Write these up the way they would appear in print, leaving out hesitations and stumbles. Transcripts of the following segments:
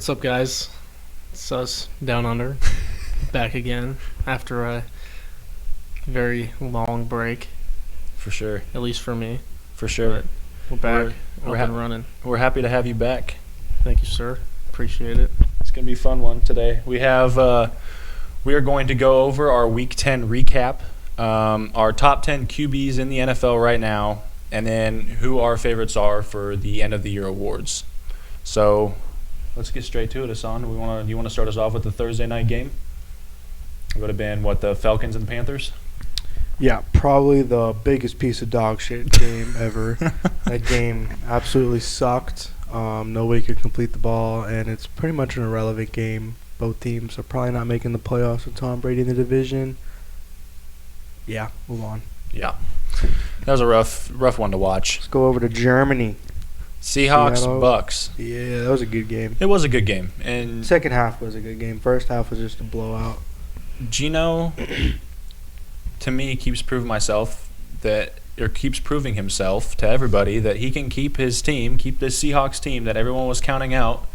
What's up, guys? It's us, Down Under, back again after a very long break. For sure. At least for me. For sure. We're back, up and running. We're happy to have you back. Thank you, sir. Appreciate it. It's going to be a fun one today. We are going to go over our Week 10 recap, our top 10 QBs in the NFL right now, and then who our favorites are for the end of the year awards. So let's get straight to it, Hassan. You want to start us off with the Thursday night game? It would have been, the Falcons and the Panthers? Yeah, probably the biggest piece of dog shit game ever. That game absolutely sucked. Nobody could complete the ball, and it's pretty much an irrelevant game. Both teams are probably not making the playoffs with Tom Brady in the division. Yeah, move on. Yeah. That was a rough one to watch. Let's go over to Germany. Seahawks, Seattle. Bucks. Yeah, that was a good game. It was a good game. And Second half was a good game. First half was just a blowout. Gino, to me, keeps proving himself to everybody that he can keep his team, keep this Seahawks team that everyone was counting out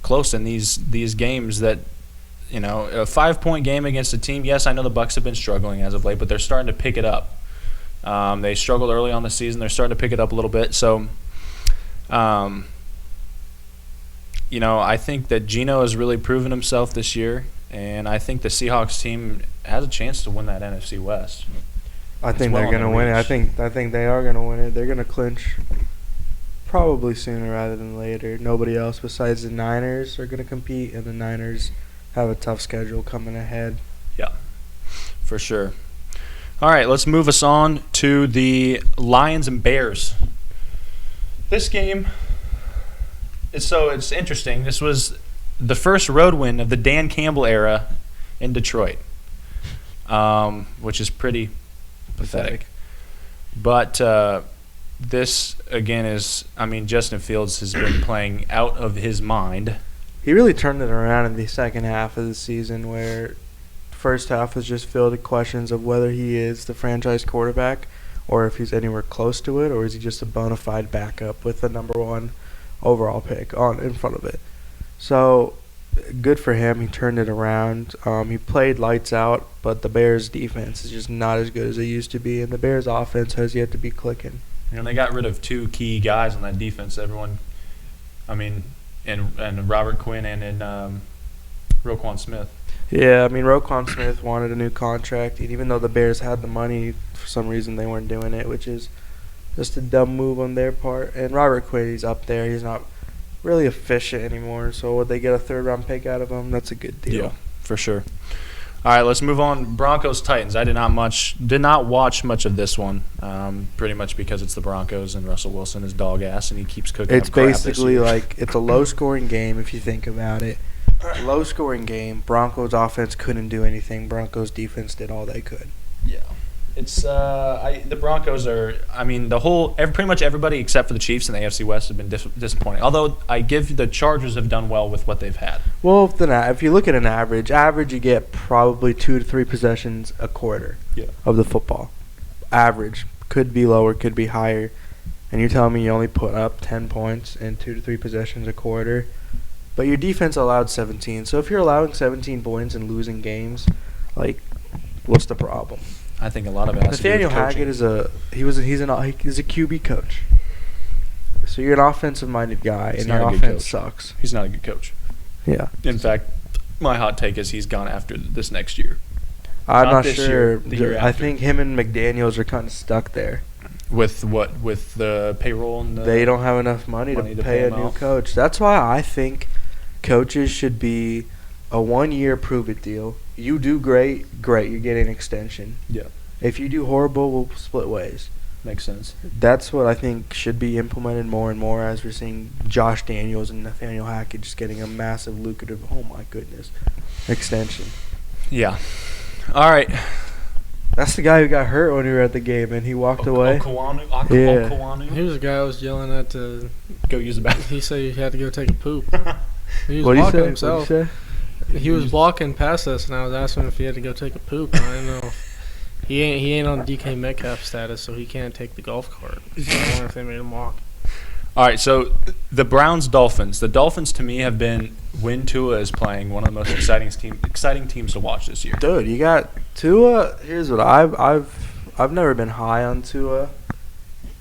close in these games that, a 5-point game against a team. Yes, I know the Bucks have been struggling as of late, but they're starting to pick it up. They struggled early on the season. They're starting to pick it up a little bit. So, I think that Gino has really proven himself this year, and I think the Seahawks team has a chance to win that NFC West. I think they're going to win it. I think they are going to win it. They're going to clinch probably sooner rather than later. Nobody else besides the Niners are going to compete, and the Niners have a tough schedule coming ahead. Yeah, for sure. All right, let's move us on to the Lions and Bears. This game, it's interesting. This was the first road win of the Dan Campbell era in Detroit, which is pretty pathetic. But this, again, Justin Fields has been playing out of his mind. He really turned it around in the second half of the season, where first half was just filled with questions of whether he is the franchise quarterback or if he's anywhere close to it, or is he just a bona fide backup with the number one overall pick in front of it. So good for him. He turned it around. He played lights out, but the Bears' defense is just not as good as it used to be, and the Bears' offense has yet to be clicking. They got rid of two key guys on that defense. And Robert Quinn and Roquan Smith. Yeah, Roquan Smith wanted a new contract, and even though the Bears had the money, for some reason they weren't doing it, which is just a dumb move on their part. And Robert Quinn, he's up there. Not really efficient anymore, so would they get a third-round pick out of him? That's a good deal. Yeah, for sure. All right, let's move on. Broncos Titans. I did not watch much of this one, pretty much because it's the Broncos and Russell Wilson is dog ass and he keeps cooking. It's basically it's a low-scoring game if you think about it. Low-scoring game. Broncos offense couldn't do anything. Broncos defense did all they could. Yeah. It's the Broncos are. Pretty much everybody except for the Chiefs and the AFC West have been disappointing. Although I give the Chargers have done well with what they've had. Well, if you look at an average you get probably 2 to 3 possessions a quarter of the football. Average could be lower, could be higher, and you're telling me you only put up 10 points in 2 to 3 possessions a quarter, but your defense allowed 17. So if you're allowing 17 points and losing games, what's the problem? I think a lot of it has Nathaniel to do with Hackett he's a QB coach. So you're an offensive-minded guy, and your offense sucks. He's not a good coach. Yeah. In fact, my hot take is he's gone after this next year. I'm not sure. Year, the year I after. think him and McDaniels are kind of stuck there. With what? With the payroll and they don't have enough money to pay a new coach. That's why I think coaches should be a 1-year prove-it deal. You do great, you get an extension. Yeah. If you do horrible, we'll split ways. Makes sense. That's what I think should be implemented more and more as we're seeing Josh Daniels and Nathaniel Hackett just getting a massive, lucrative, oh my goodness, extension. Yeah. All right. That's the guy who got hurt when we were at the game and he walked away. Okwanu? He was the guy I was yelling at to go use the bathroom. He said he had to go take a poop. He was What'd walking he say? himself. He was walking past us, and I was asking him if he had to go take a poop. And I didn't know. He ain't on DK Metcalf status, so he can't take the golf cart. So I wonder if they made him walk. All right, so the Browns-Dolphins. The Dolphins, to me, have been, when Tua is playing, one of the most exciting teams to watch this year. Dude, you got Tua. Here's what I've never been high on Tua,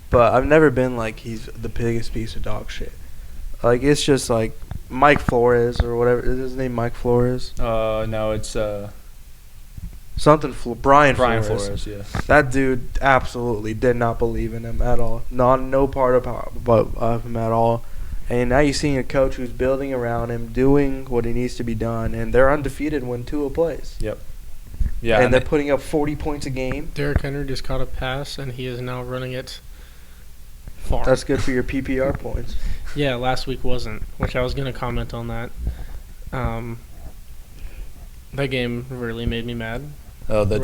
but I've never been like he's the biggest piece of dog shit. Like, it's just like Mike Flores or whatever. Is his name Mike Flores? No, it's Something Brian Flores, yeah. That dude absolutely did not believe in him at all. No part of him at all. And now you're seeing a coach who's building around him, doing what he needs to be done, and they're undefeated when Tua plays. Yep. Yeah, and they're putting up 40 points a game. Derrick Henry just caught a pass, and he is now running it far. That's good for your PPR points. Yeah, last week wasn't, which I was going to comment on that. That game really made me mad. Oh, the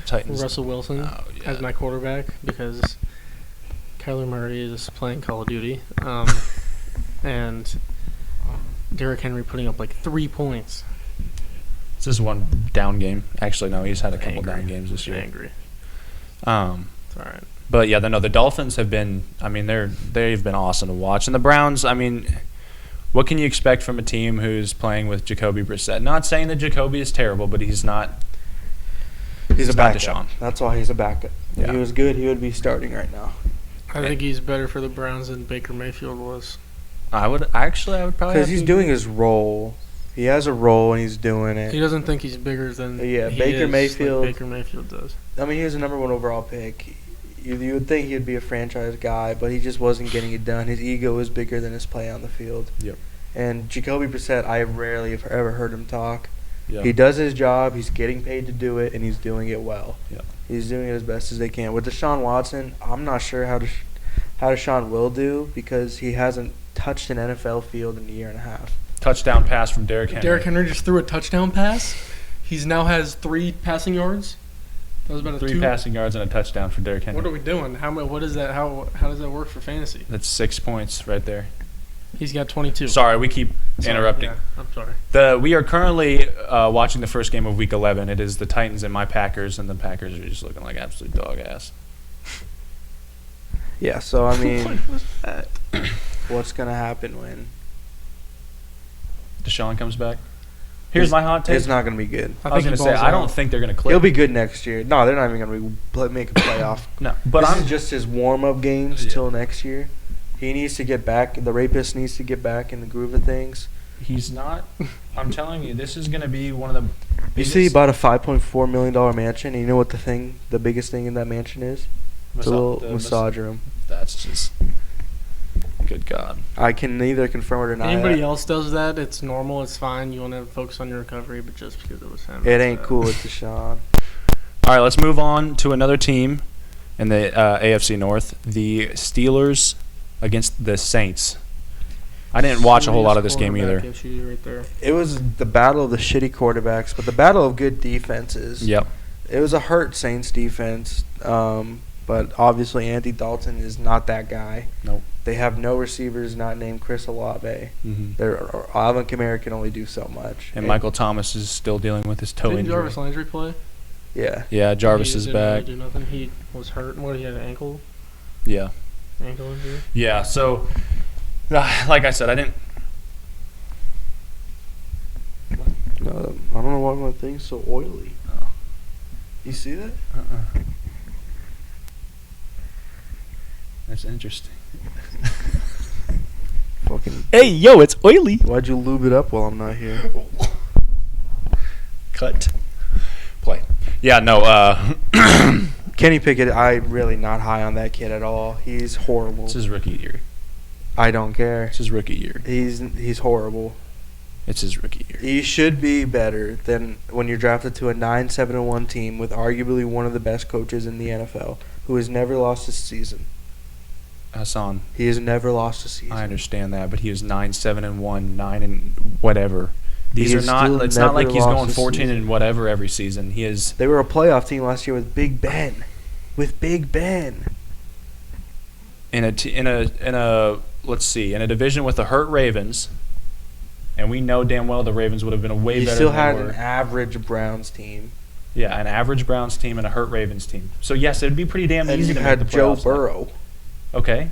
Titans. Russell Wilson as my quarterback because Kyler Murray is playing Call of Duty. And Derrick Henry putting up like 3 points. This is one down game. Actually, no, he's had a couple down games this year. Angry. It's all right. But yeah, the Dolphins have been. I mean, they've been awesome to watch, and the Browns. I mean, what can you expect from a team who's playing with Jacoby Brissett? Not saying that Jacoby is terrible, but he's not. He's a backup. Deshaun. That's why he's a backup. If Yeah. he was good, he would be starting right now. I think he's better for the Browns than Baker Mayfield was. I would probably Because he's doing his role. He has a role and he's doing it. He doesn't think he's bigger than Baker Mayfield. Baker Mayfield does. I mean, he was the number 1 overall pick. You would think he'd be a franchise guy, but he just wasn't getting it done. His ego was bigger than his play on the field. Yep. And Jacoby Brissett, I rarely have ever heard him talk. Yeah. He does his job. He's getting paid to do it, and he's doing it well. Yeah. He's doing it as best as they can. With Deshaun Watson, I'm not sure how Deshaun will do because he hasn't touched an NFL field in a year and a half. Touchdown pass from Derrick Henry. Derrick Henry just threw a touchdown pass. He's now has 3 passing yards. That was about 3 passing yards and a touchdown for Derrick Henry. What are we doing? What is that? How does that work for fantasy? That's 6 points right there. He's got 22. Sorry, we keep interrupting. Yeah, I'm sorry. We are currently watching the first game of Week 11. It is the Titans and my Packers, and the Packers are just looking like absolute dog ass. Yeah, so I mean, What was that? what's going to happen when Deshaun comes back? Here's my hot take. it's not going to be good. I was going to say, I don't think they're going to click. He'll be good next year. No, they're not even going to make a playoff. No, but This is just his warm-up games till next year. He needs to get back. The rapist needs to get back in the groove of things. He's not. I'm telling you, this is going to be one of the You biggest. see, he bought a $5.4 million mansion, and you know what the biggest thing in that mansion is? It's a little massage room. That's just. Good God. I can neither confirm or deny Anybody that. else does that, it's normal, it's fine. You want to focus on your recovery, but just because it was him. It ain't cool with Deshaun. All right, let's move on to another team in the AFC North. The Steelers against the Saints. I didn't watch a whole lot of this game either. Right there. It was the battle of the shitty quarterbacks, but the battle of good defenses. Yep. It was a hurt Saints defense, but obviously Andy Dalton is not that guy. Nope. They have no receivers not named Chris Olave. Mm-hmm. Alvin Kamara can only do so much. And Michael Thomas is still dealing with his toe Didn't injury. Jarvis Landry play? Yeah. Yeah, Jarvis is He didn't back. really do nothing. He was hurt. What, he had an ankle Yeah. injury? Yeah, so, like I said, I didn't. I don't know why my thing's so oily. Oh. You see that? That's interesting. Fucking. Hey, yo, it's oily. Why'd you lube it up while I'm not here? Cut. Play. Yeah, no, Kenny Pickett, I'm really not high on that kid at all. He's horrible. it's his rookie year. I don't care. It's his rookie year. He's horrible. It's his rookie year. He should be better than when you're drafted to a 9-7-1 team with arguably one of the best coaches in the NFL, who has never lost a season. Hassan, He has never lost a season. I understand that, but he was 9-7-1, 9 and whatever. These He are has not. still It's not like never he's lost going a 14 season. and whatever every season. He is. They were a playoff team last year with Big Ben. In a let's see, in a division with the hurt Ravens, and we know damn well the Ravens would have been a way He better. still than had they were. an average Browns team. Yeah, an average Browns team and a hurt Ravens team. So yes, it'd be pretty damn And easy you to had make the Joe playoffs. Burrow. Okay.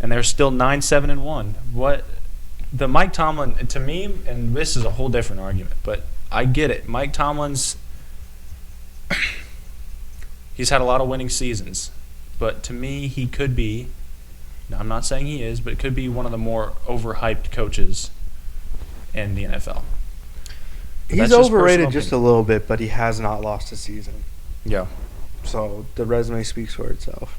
and they're still 9-7-1. What the Mike Tomlin, to me, and this is a whole different argument, but I get it. Mike Tomlin's he's had a lot of winning seasons, but to me, he could be. Now, I'm not saying he is, but it could be one of the more overhyped coaches in the NFL. He's overrated just a little bit, but he has not lost a season. Yeah. So the resume speaks for itself.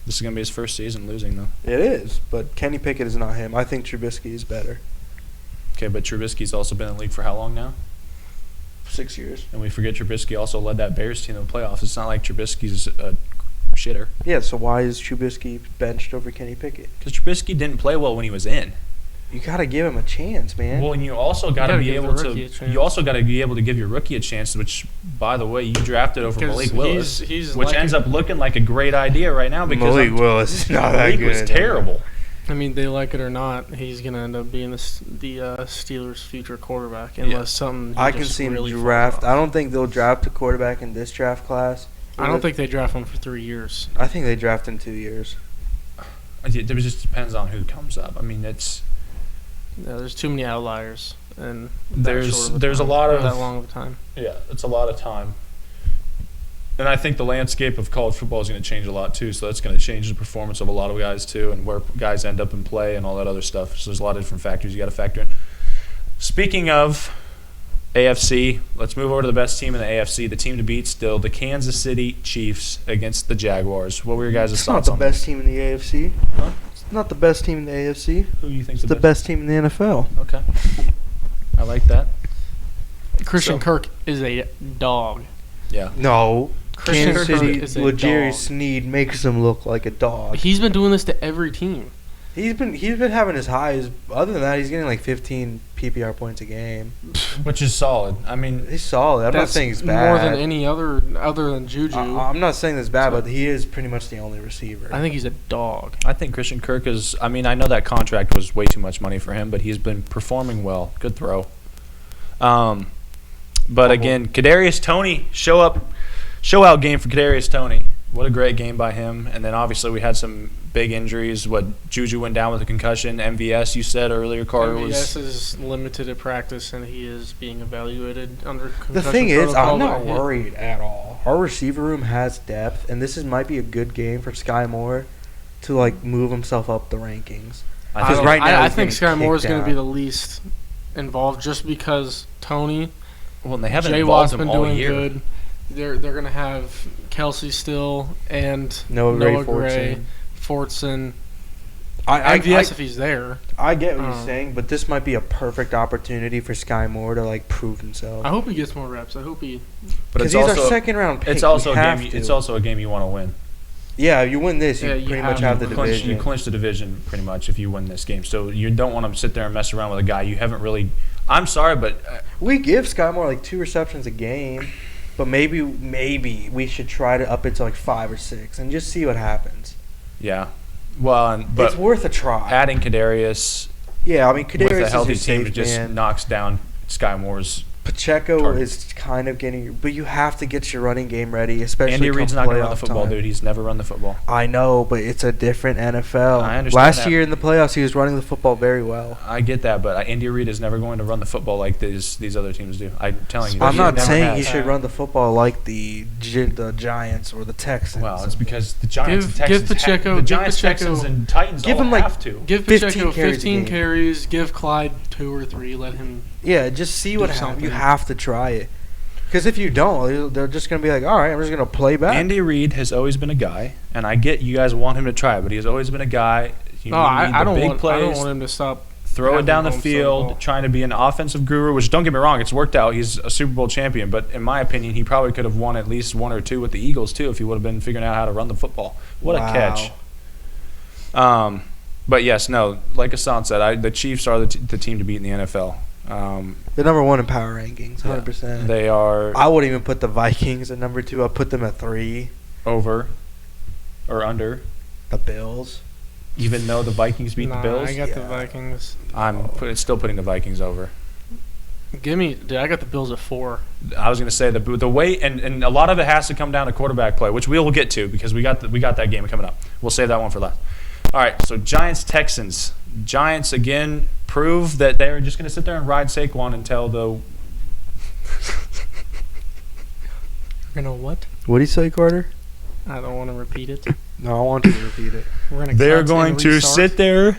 This is going to be his first season losing, though. It is, but Kenny Pickett is not him. I think Trubisky is better. Okay, but Trubisky's also been in the league for how long now? 6 years. And we forget Trubisky also led that Bears team to the playoffs. It's not like Trubisky's a shitter. Yeah, so why is Trubisky benched over Kenny Pickett? Because Trubisky didn't play well when he was in. You got to give him a chance, man. Well, and you also got to be able to. You also got to be able to give your rookie a chance. Which, by the way, you drafted over Malik Willis, which ends up looking like a great idea right now because Malik Willis is not that good. Malik was terrible. I mean, they like it or not, he's gonna end up being the Steelers' future quarterback unless something. I can see him draft. I don't think they'll draft a quarterback in this draft class. I don't think they draft one for 3 years. I think they draft in 2 years. It just depends on who comes up. I mean, it's. Yeah, there's too many outliers, and there's a lot of that long of a time. Yeah, it's a lot of time, and I think the landscape of college football is going to change a lot too. So that's going to change the performance of a lot of guys too, and where guys end up in play and all that other stuff. So there's a lot of different factors you got to factor in. Speaking of AFC, let's move over to the best team in the AFC. The team to beat still the Kansas City Chiefs against the Jaguars. What were your guys' thoughts on that? It's not the best team in the AFC. Huh? Not the best team in the AFC. Who do you think is the best team in the NFL? Okay. I like that. Christian Kirk is a dog. Yeah. No. Christian Kansas Kirk City, is a L'Jarius dog. Sneed makes him look like a dog. He's been doing this to every team. He's been having his highs. Other than that, he's getting like 15 PPR points a game, which is solid. I mean, he's solid. I'm not saying he's bad. More than any other than Juju. I'm not saying that's bad, but he is pretty much the only receiver. I think he's a dog. I think Christian Kirk is. I mean, I know that contract was way too much money for him, but he's been performing well. Good throw. But again, Kadarius Toney show out game for Kadarius Toney. What a great game by him. And then obviously we had some big injuries. Juju went down with a concussion. MVS, you said earlier, Carter MVS is limited at practice, and he is being evaluated under concussion The thing is, protocol. I'm not worried at all. Our receiver room has depth, and this might be a good game for Sky Moore to like move himself up the rankings. I think Sky Moore is going to be the least involved just because Toney. Well, and they haven't Jay involved Watt's him been all doing year. good. They're going to have Kelsey still and Noah Gray, Fortson. I MVS if he's there. I get what you're saying, but this might be a perfect opportunity for Sky Moore to like prove himself. I hope he gets more reps. I hope he. Because he's our second round pick. It's also a game. It's also a game you want to win. Yeah, if you win this, you pretty much have the division. You clinch the division pretty much if you win this game. So you don't want to sit there and mess around with a guy you haven't really. I'm sorry, but we give Sky Moore like 2 receptions a game, but maybe we should try to up it to like 5 or 6 and just see what happens. Yeah, well, but it's worth a try. Adding Kadarius. Yeah, I mean Kadarius with a healthy is team safe, just man. knocks down Sky Moore's. Pacheco targets. is kind of getting, but you have to get your running game ready, especially. Andy Reid's not going to run the football, time. dude. He's never run the football. I know, but it's a different NFL. I understand Last that. year in the playoffs, he was running the football very well. I get that, but Andy Reid is never going to run the football like these other teams do. I'm telling you. I'm he not never saying has. he should run the football like the Giants or the Texans. Well, it's because the Giants and Texans. Give Pacheco. The Giants, Texans, and Titans give all him like have to. Give Pacheco 15 carries. Give Clyde 2 or 3. Let him. Yeah, just see what happens. You have to try it. Because if you don't, they're just going to be like, all right, I'm just going to play back. Andy Reid has always been a guy, and I get you guys want him to try, but he's always been a guy. I don't want him to stop. Throw it down the field, trying to be an offensive guru, which don't get me wrong, it's worked out. He's a Super Bowl champion, but in my opinion, he probably could have won at least 1 or 2 with the Eagles, too, if he would have been figuring out how to run the football. What a catch. But yes, no, like Hassan said, the Chiefs are the team to beat in the NFL. They're number 1 in power rankings, 100%. Yeah, they are. I wouldn't even put the Vikings at number 2. I'd put them at 3. Over or under the Bills. Even though the Vikings beat the Bills? I got the Vikings. I'm still putting the Vikings over. Dude, I got the Bills at 4. I was going to say the way, and a lot of it has to come down to quarterback play, which we will get to because we got that game coming up. We'll save that one for last. All right, so Giants-Texans. Giants, again, prove that they're just going to sit there and ride Saquon until the... We're going to what? What do you say, Carter? I don't want to repeat it. No, I want you to repeat it. They're going to sit there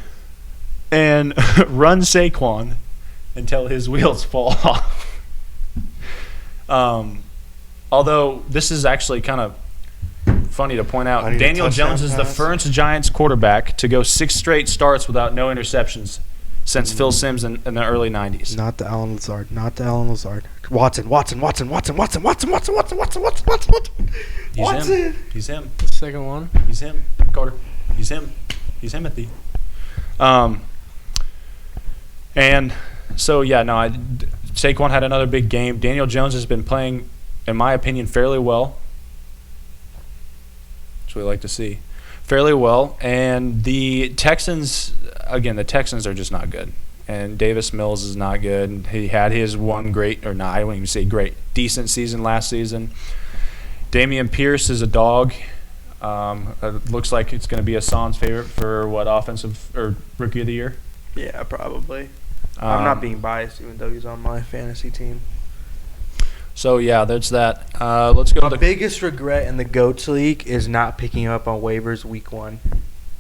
and run Saquon until his wheels fall off. Although this is actually kind of funny to point out, Daniel Jones is the first Giants quarterback to go 6 straight starts without no interceptions since Phil Simms in the early 90s. Not the Alan Lazard. Not the Alan Lazard. Watson. He's him. The second one. He's him. Carter. He's him. He's Timothy. And so, yeah, no, Saquon had another big game. Daniel Jones has been playing, in my opinion, fairly well. That's what we like to see. Fairly well. And the Texans, again, the Texans are just not good. And Davis Mills is not good. He had his one great, or not, I wouldn't even say great, decent season last season. Dameon Pierce is a dog. It looks like it's going to be Hassan's favorite for offensive or rookie of the year. Yeah, probably. I'm not being biased, even though he's on my fantasy team. So yeah, that's that. Let's go. My biggest regret in the GOATS League is not picking him up on waivers week 1.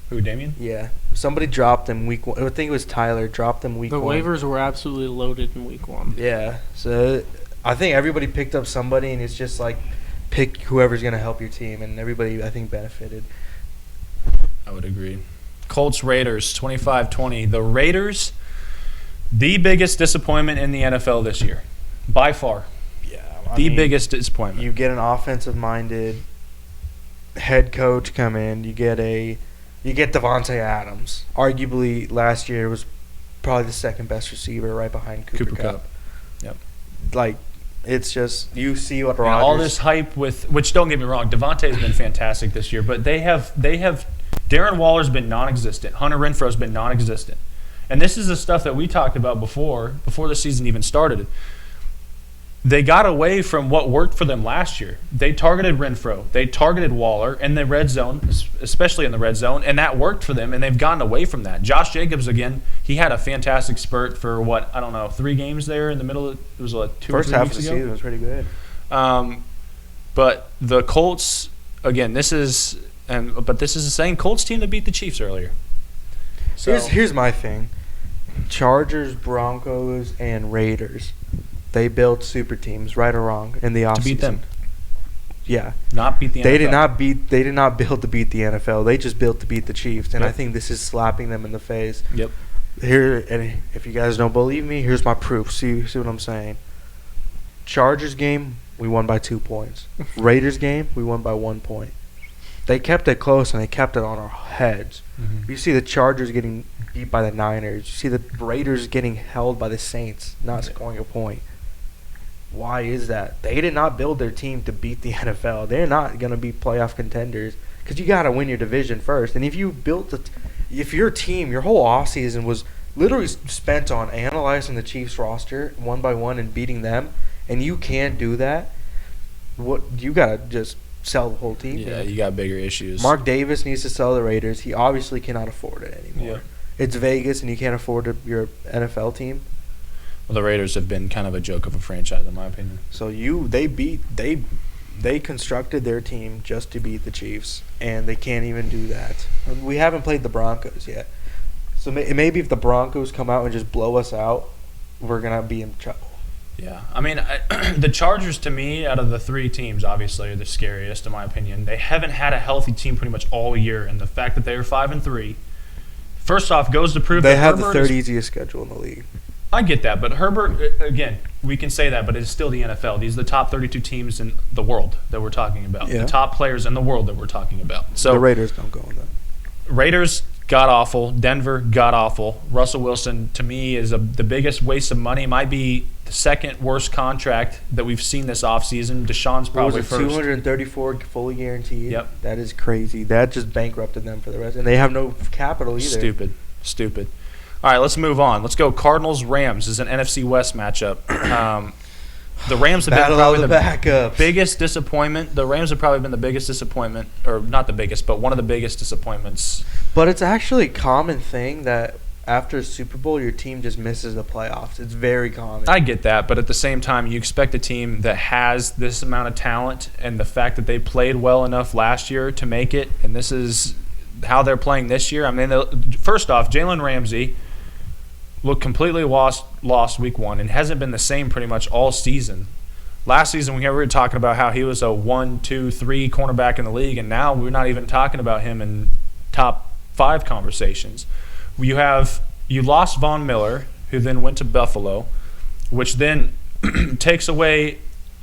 Who, Dameon? Yeah, somebody dropped him week 1. I think it was Tyler dropped him week 1. The waivers were absolutely loaded in week 1. Yeah, so I think everybody picked up somebody, and it's just like pick whoever's going to help your team, and everybody, I think, benefited. I would agree. Colts Raiders 25-20. The Raiders, the biggest disappointment in the NFL this year, by far. Yeah, the biggest disappointment. You get an offensive-minded head coach come in. You get Devontae Adams. Arguably, last year was probably the second best receiver, right behind Cooper Kupp. Yep. Like, it's just you see what Rodgers. And all this hype with, which don't get me wrong, Devontae's been fantastic this year, but they have Darren Waller's been non-existent. Hunter Renfro's been non-existent. And this is the stuff that we talked about before the season even started. They got away from what worked for them last year. They targeted Renfro. They targeted Waller in the red zone, especially in the red zone, and that worked for them, and they've gotten away from that. Josh Jacobs, again, he had a fantastic spurt for, 3 games there in the middle of, it was like 2 or 3 weeks ago? First half of the season was pretty good. But the Colts, again, this is the same Colts team that beat the Chiefs earlier. So here's my thing. Chargers, Broncos, and Raiders. They built super teams, right or wrong, in the offseason. To beat them. Yeah. Not beat the NFL. They did not build to beat the NFL. They just built to beat the Chiefs, and I think this is slapping them in the face. Yep. Here, and if you guys don't believe me, here's my proof. See what I'm saying? Chargers game, we won by 2 points. Raiders game, we won by 1 point. They kept it close, and they kept it on our heads. Mm-hmm. You see the Chargers getting beat by the Niners. You see the Raiders getting held by the Saints, not scoring a point. Why is that? They did not build their team to beat the NFL. They're not going to be playoff contenders because you got to win your division first. And if you if your team, your whole offseason was literally spent on analyzing the Chiefs roster one by one and beating them, and you can't do that, you got to just sell the whole team. Yeah, you got bigger issues. Mark Davis needs to sell the Raiders. He obviously cannot afford it anymore. Yeah. It's Vegas, and you can't afford your NFL team. Well, the Raiders have been kind of a joke of a franchise, in my opinion. So they constructed their team just to beat the Chiefs, and they can't even do that. We haven't played the Broncos yet. So maybe if the Broncos come out and just blow us out, we're going to be in trouble. Yeah. I mean, the Chargers, to me, out of the 3 teams, obviously, are the scariest, in my opinion. They haven't had a healthy team pretty much all year, and the fact that they are 5-3, first off, goes to prove they that have Herbert the third easiest schedule in the league. I get that, but Herbert, again, we can say that, but it's still the NFL. These are the top 32 teams in the world that we're talking about. Yeah. The top players in the world that we're talking about. So the Raiders don't go on that. Raiders, god-awful. Denver, god-awful. Russell Wilson, to me, is the biggest waste of money. Might be the second worst contract that we've seen this offseason. Deshaun's probably first. 234 fully guaranteed? Yep. That is crazy. That just bankrupted them for the rest. And they have no capital either. Stupid. All right, let's move on. Let's go Cardinals Rams. This is an NFC West matchup. The Rams have been Battle probably of the the backups. biggest disappointment. The Rams have probably been the biggest disappointment, or not the biggest, but one of the biggest disappointments. But it's actually a common thing that after a Super Bowl, your team just misses the playoffs. It's very common. I get that, but at the same time, you expect a team that has this amount of talent and the fact that they played well enough last year to make it, and this is how they're playing this year. I mean, first off, Jalen Ramsey looked completely lost week one and hasn't been the same pretty much all season. Last season, we were talking about how he was a 1, 2, 3 cornerback in the league, and now we're not even talking about him in top 5 conversations. You lost Von Miller, who then went to Buffalo, which then takes away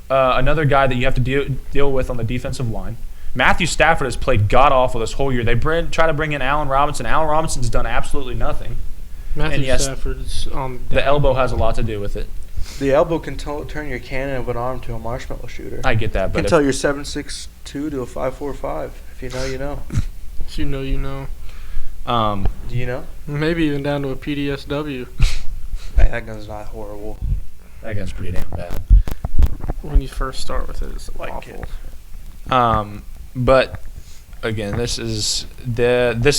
another guy that you have to deal with on the defensive line. Matthew Stafford has played god-awful this whole year. They try to bring in Allen Robinson. Allen Robinson's done absolutely nothing. Matthew Stafford's on the elbow has a lot to do with it. The elbow can turn your cannon of an arm to a marshmallow shooter. I get that, You but can tell you're 7'6" to a 5'4" If you know, you know. If you know, you know. Do you know? Maybe even down to a PDSW. Hey, that gun's not horrible. that guy's pretty damn bad. When you first start with it, it's Like awful. it. But again, this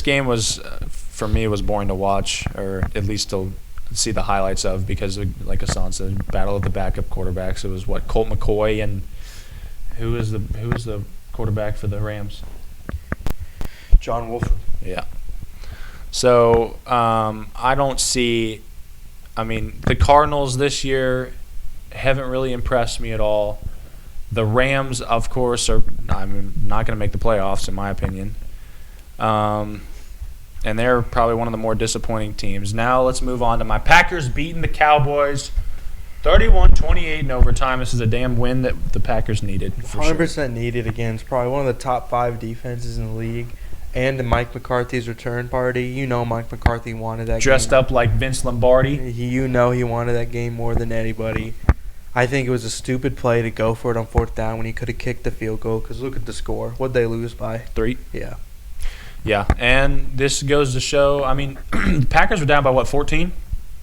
game was for me was boring to watch, or at least to see the highlights of, because like Hassan said, battle of the backup quarterbacks. It was Colt McCoy and who was the quarterback for the Rams? John Wolford. Yeah. So I don't see. I mean, the Cardinals this year haven't really impressed me at all. The Rams, of course, are not going to make the playoffs, in my opinion. And they're probably one of the more disappointing teams. Now let's move on to my Packers beating the Cowboys 31-28 in overtime. This is a damn win that the Packers needed. For 100% sure. needed against probably one of the top 5 defenses in the league. And Mike McCarthy's return party. You know Mike McCarthy wanted that Dressed game. up like Vince Lombardi. You know he wanted that game more than anybody. I think it was a stupid play to go for it on 4th down when he could have kicked the field goal, because look at the score. What'd they lose by? 3. Yeah. Yeah, and this goes to show, I mean, the Packers were down by, 14?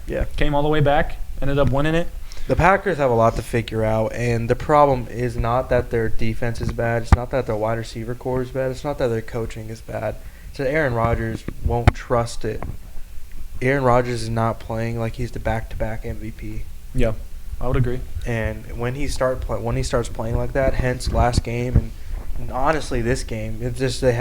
Yeah. Came all the way back, ended up winning it. The Packers have a lot to figure out, and the problem is not that their defense is bad. It's not that their wide receiver core is bad. It's not that their coaching is bad. It's that Aaron Rodgers won't trust it. Aaron Rodgers is not playing like he's the back-to-back MVP. Yeah, I would agree. And when he starts playing like that, hence last game and honestly this game, it's just the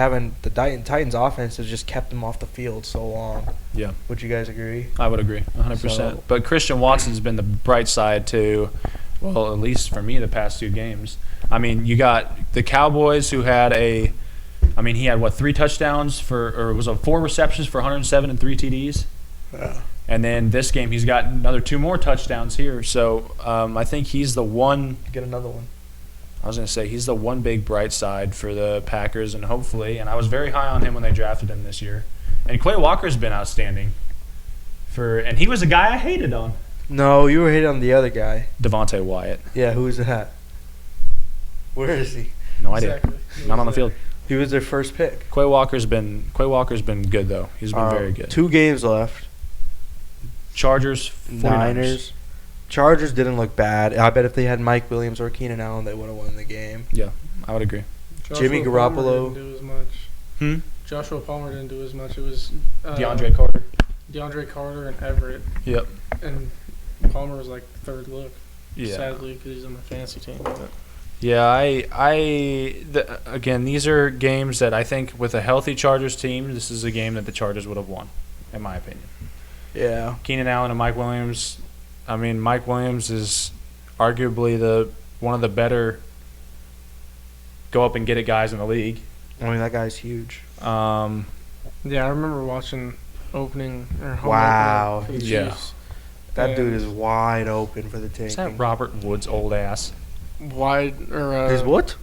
Titans offense has just kept them off the field so long. Yeah. Would you guys agree? I would agree, 100%. So- But Christian Watson's been the bright side to, well, at least for me, the past 2 games. I mean, you got the Cowboys who had he had 3 touchdowns or it was 4 receptions for 107 and 3 TDs. Yeah. And then this game, he's got another 2 more touchdowns here. So I think he's the one. Get another one. I was going to say he's the one big bright side for the Packers, and hopefully, and I was very high on him when they drafted him this year. And Quay Walker's been outstanding. And he was a guy I hated on. No, you were hitting on the other guy. Devontae Wyatt. Yeah, who is that? Where is he? No idea. Exactly. Not on the field. He was their first pick. Quay Walker's been good though. He's been very good. 2 games left. Chargers, 49ers. Niners. Chargers didn't look bad. I bet if they had Mike Williams or Keenan Allen, they would have won the game. Yeah, I would agree. Jimmy Palmer Garoppolo. didn't do as much. Joshua Palmer didn't do as much. It was DeAndre Carter. DeAndre Carter and Everett. Yep. And Palmer was like third look. Yeah. Sadly, because he's on my fantasy team. But Yeah, again, these are games that I think with a healthy Chargers team, this is a game that the Chargers would have won, in my opinion. Yeah. Keenan Allen and Mike Williams. I mean, Mike Williams is arguably one of the better go up and get it guys in the league. I mean, that guy's huge. yeah, I remember watching opening or home Wow. opener for the Yeah. Chiefs. That dude is wide open for the taking. Is that Robert Woods' old ass? Wide or His what?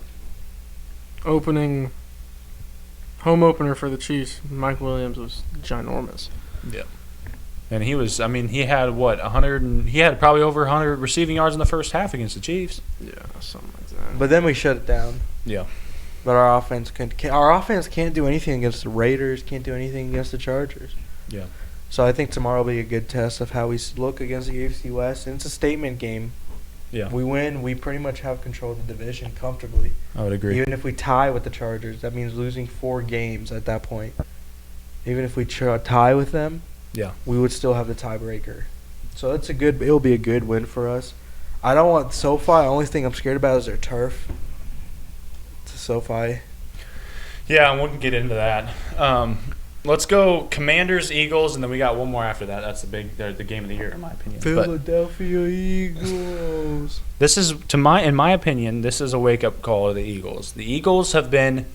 home opener for the Chiefs. Mike Williams was ginormous. Yeah. And he was, he had 100 he had probably over 100 receiving yards in the first half against the Chiefs. Yeah, something like that. But then we shut it down. Yeah. But our offense can't do anything against the Raiders. Can't do anything against the Chargers. Yeah. So I think tomorrow will be a good test of how we look against the AFC West. And it's a statement game. Yeah. We win, we pretty much have control of the division comfortably. I would agree. Even if we tie with the Chargers, that means losing 4 games at that point. Even if we tie with them, Yeah. we would still have the tiebreaker. So it'll be a good win for us. I don't want SoFi. The only thing I'm scared about is their turf. It's a SoFi. Yeah, and we can get into that. Let's go Commanders, Eagles, and then we got one more after that. That's the game of the year, in my opinion. Philadelphia Eagles. This is, in my opinion, this is a wake-up call to the Eagles. The Eagles have been...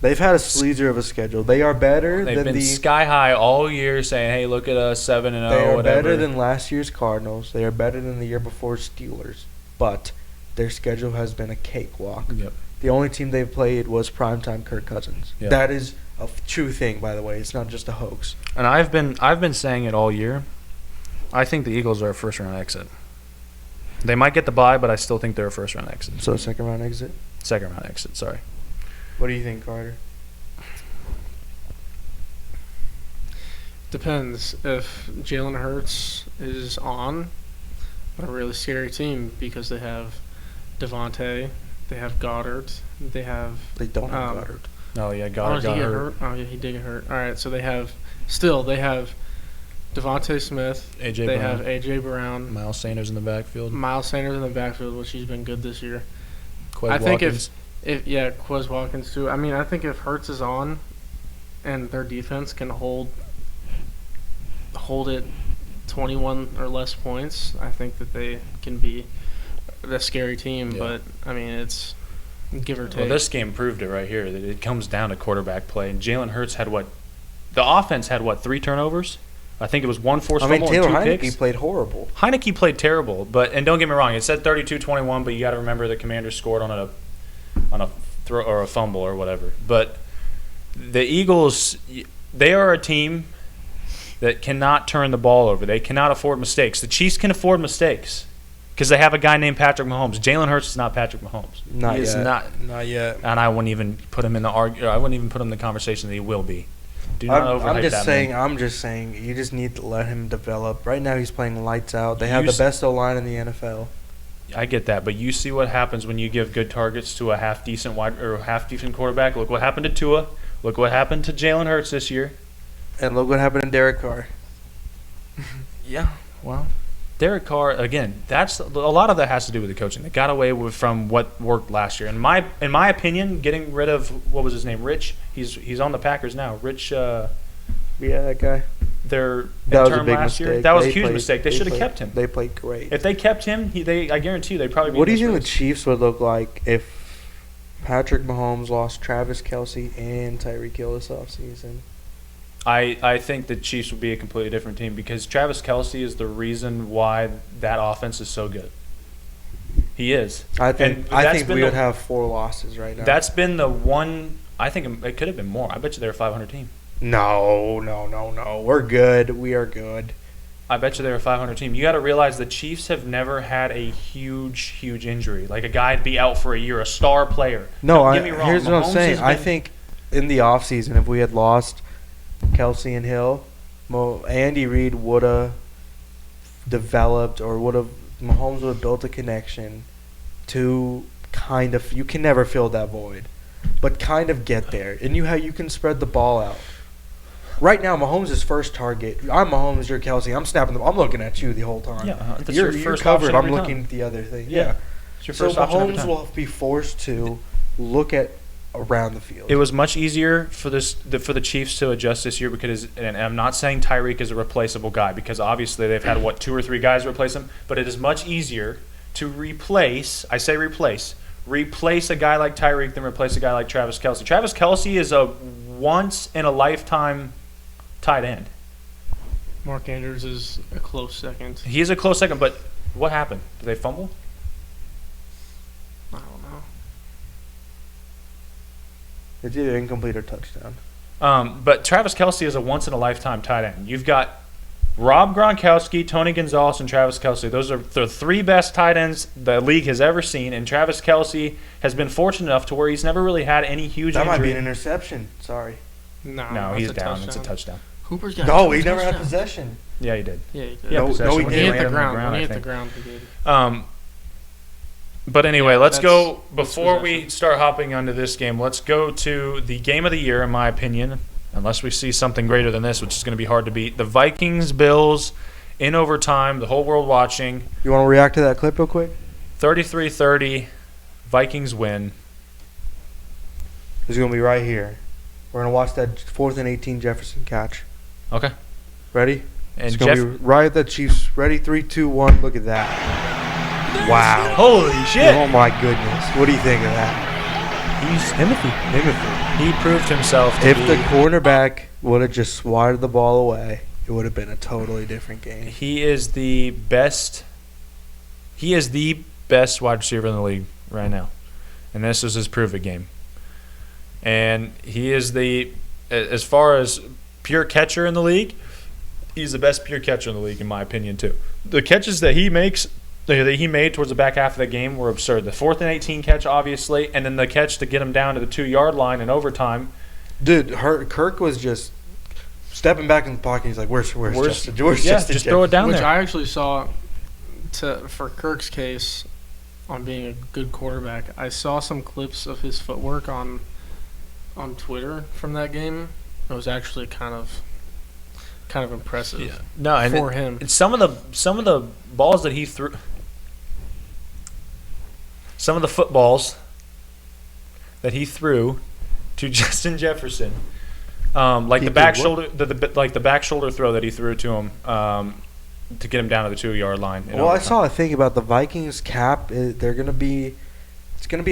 They've had a sleazer of a schedule. They are better They've than been sky high all year saying, hey, look at us, 7-0, They are whatever. better than last year's Cardinals. They are better than the year before Steelers. But their schedule has been a cakewalk. Yep. The only team they've played was primetime Kirk Cousins. Yep. That is a true thing, by the way. It's not just a hoax. And I've been saying it all year. I think the Eagles are a first-round exit. They might get the bye, but I still think they're a first-round exit. So second-round exit? Second-round exit, sorry. What do you think, Carter? Depends. If Jalen Hurts is on, a really scary team because they have Devontae, they have Goddard, they don't have Goddard. Oh, yeah, Goddard got hurt. Oh, yeah, he did get hurt. All right, so they have Devontae Smith. They have A.J. Brown. Miles Sanders in the backfield. Which he's been good this year. Quez Watkins. Quez Watkins too. I mean, I think if Hurts is on and their defense can hold it 21 or less points, I think that they can be a scary team. Yeah. But, I mean, it's give or take. Well, this game proved it right here, that it comes down to quarterback play. And Jalen Hurts had the offense had 3 turnovers? I think it was 1 forced fumble and 2 Taylor picks. Heineke played horrible. Heineke played terrible, and don't get me wrong, it said 32-21, but you got to remember the Commanders scored on a throw or a fumble or whatever. But the Eagles, they are a team that cannot turn the ball over. They cannot afford mistakes. The Chiefs can afford mistakes because they have a guy named Patrick Mahomes. Jalen Hurts is not Patrick Mahomes. Not he yet. Is not. Not yet. And I wouldn't even put him in I wouldn't even put him in the conversation that he will be. Do not overhype that man. I'm just saying, you just need to let him develop. Right now, he's playing lights out. They have the best O-line in the NFL. I get that, but you see what happens when you give good targets to a half decent quarterback. Look what happened to Tua. Look what happened to Jalen Hurts this year. And look what happened to Derek Carr. Yeah, well, Derek Carr again. That's a lot of that has to do with the coaching. They got away from what worked last year. In my opinion, getting rid of what was his name, Rich. He's on the Packers now. Rich. Yeah, that guy. Their that was a intern big last mistake. year. That was a huge mistake. They should have kept him. They played great. If they kept him, I guarantee you, they'd probably be. What do you in think this the Chiefs would look like if Patrick Mahomes lost Travis Kelce and Tyreek Hill this offseason? I think the Chiefs would be a completely different team because Travis Kelce is the reason why that offense is so good. He is. I think we would have 4 losses right now. That's been the one. I think it could have been more. I bet you they're a 500 team. No. We're good. We are good. I bet you they're a 500 team. You got to realize the Chiefs have never had a huge injury. Like a guy to be out for a year, a star player. No, get me wrong. Here's what I'm Mahomes saying. I think in the offseason, if we had lost Kelce and Hill, Andy Reid would have developed Mahomes would have built a connection to kind of, you can never fill that void, but kind of get there. And you can spread the ball out. Right now, Mahomes' first target. I'm Mahomes, you're Kelce. I'm snapping I'm looking at you the whole time. Yeah, that's you're your first covered. option I'm every looking time. at the other thing. Yeah. It's your So first option every Mahomes time. will be forced to look at around the field. It was much easier for the Chiefs to adjust this year because, and I'm not saying Tyreek is a replaceable guy because obviously they've had 2 or 3 guys replace him, but it is much easier to replace a guy like Tyreek than replace a guy like Travis Kelce. Travis Kelce is a once in a lifetime tight end. Mark Andrews is a close second. He is a close second, but what happened? Did they fumble? I don't know. It's either incomplete or touchdown. But Travis Kelce is a once-in-a-lifetime tight end. You've got Rob Gronkowski, Tony Gonzalez, and Travis Kelce. Those are the 3 best tight ends the league has ever seen, and Travis Kelce has been fortunate enough to where he's never really had any huge That injury. might be an interception. Sorry. No, he's down. It's a touchdown. Hooper's got No, two he never had touchdowns. possession. Yeah, he did. Yeah, he did. Yeah, No, possession he when When he hit landed the on ground, when he I hit the think. ground, he did. But anyway, Yeah, let's go. that's Before we possession. start hopping onto this game, let's go to the game of the year, in my opinion, unless we see something greater than this, which is going to be hard to beat. The Vikings-Bills in overtime, the whole world watching. You want to react to that clip real quick? 33-30, Vikings win. It's going to be right here. We're going to watch that 4th and 18 Jefferson catch. Okay. Ready? And It's going to be right at the Chiefs. Ready? 3, 2, 1. Look at that. Wow. Holy shit. Oh, my goodness. What do you think of that? He's Timothy. He proved himself to If be. the cornerback would have just swatted the ball away, it would have been a totally different game. He is the best. He is the best wide receiver in the league right now, and this is his prove it game. And he is the, as far as pure catcher in the league, he's the best pure catcher in the league in my opinion too. The catches that he makes, that he made towards the back half of the game were absurd. The 4th and 18 catch, obviously, and then the catch to get him down to the 2-yard line in overtime. Dude, Kirk was just stepping back in the pocket. He's like, "Where's Justin? Where's Yeah, Justin? just throw it down Which there. I actually saw, for Kirk's case, on being a good quarterback. I saw some clips of his footwork on Twitter from that game. It was actually kind of impressive. Yeah. No, and for him. It's some of the balls that he threw. Some of the footballs that he threw to Justin Jefferson, like He the back did shoulder, the back shoulder throw that he threw to him to get him down to the 2-yard line. Well, I saw a thing about the Vikings cap. It's going to be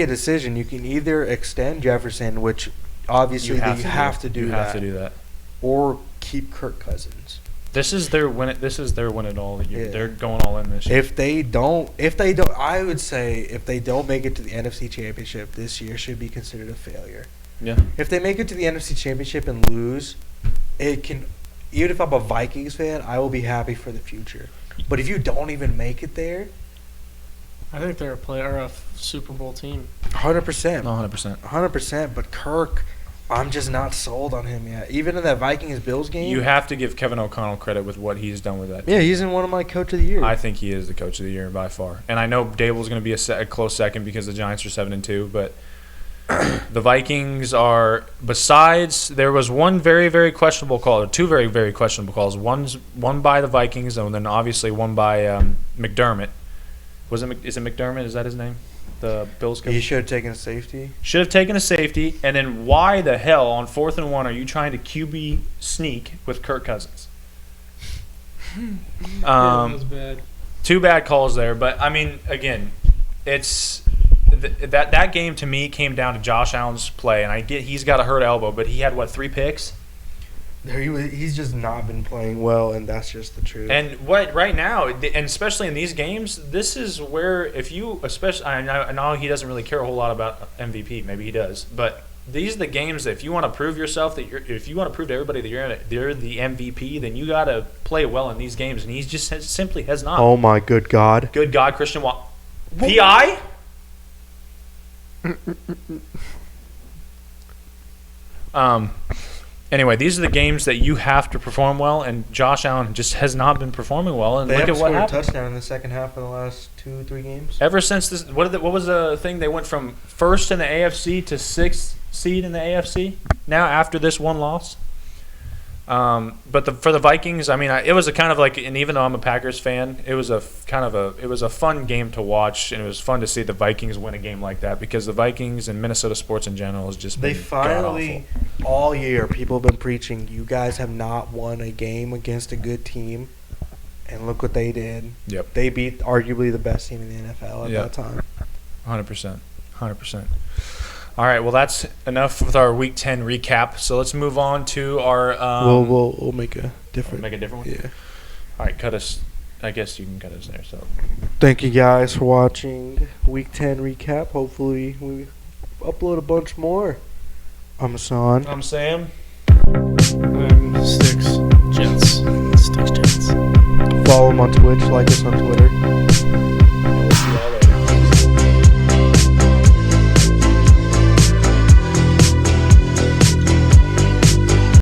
a decision. You can either extend Jefferson, which obviously you have to do that, or keep Kirk Cousins. This is their win it all year. Yeah. They're going all in this year. If they don't, I would say if they don't make it to the NFC Championship this year, should be considered a failure. Yeah. If they make it to the NFC Championship and lose, it can. Even if I'm a Vikings fan, I will be happy for the future. But if you don't even make it there, I think they're a Super Bowl team. 100%. No, 100%. 100%. But Kirk, I'm just not sold on him yet. Even in that Vikings-Bills game. You have to give Kevin O'Connell credit with what he's done with that team. Yeah, he's in one of my Coach of the Year. I think he is the coach of the year by far. And I know Dable's going to be a close second because the Giants are 7-2, but the Vikings are, besides, there was one very, very questionable call, or two very, very questionable calls. One by the Vikings, and then obviously one by McDermott. Is it McDermott? Is that his name? The Bills coach? He should have taken a safety. Should have taken a safety. And then why the hell on 4th and 1 are you trying to QB sneak with Kirk Cousins? That was bad. Two bad calls there, but I mean, again, it's that game to me came down to Josh Allen's play, and I get he's got a hurt elbow, but he had 3 picks, He's just not been playing well, and that's just the truth. and right now, and especially in these games, this is where if you especially I know he doesn't really care a whole lot about MVP, maybe he does, but these are the games that if you want to prove yourself if you want to prove to everybody that you're the MVP, then you got to play well in these games, and he just simply has not. Oh my good God! Good God, Christian PI. Anyway, these are the games that you have to perform well, and Josh Allen just has not been performing well. And They look haven't at what scored a happened. touchdown in the second half of the last 2-3 games. Ever since this, what was the thing? They went from first in the AFC to 6th seed in the AFC. Now after this one loss. But for the Vikings, I mean, it was a kind of like, and even though I'm a Packers fan, it was a fun game to watch, and it was fun to see the Vikings win a game like that because the Vikings and Minnesota sports in general has just They been finally, all year, people have been preaching, you guys have not won a game against a good team, and look what they did. Yep. They beat arguably the best team in the NFL at Yep. that time. 100%. All right, well, that's enough with our Week 10 recap. So let's move on to our. We'll make a different. Make a different one. Yeah. All right, cut us. I guess you can cut us there. So. Thank you guys for watching Week 10 recap. Hopefully we upload a bunch more. I'm Hassan. I'm Sam. Sticks Jets. Follow them on Twitch. Like us on Twitter.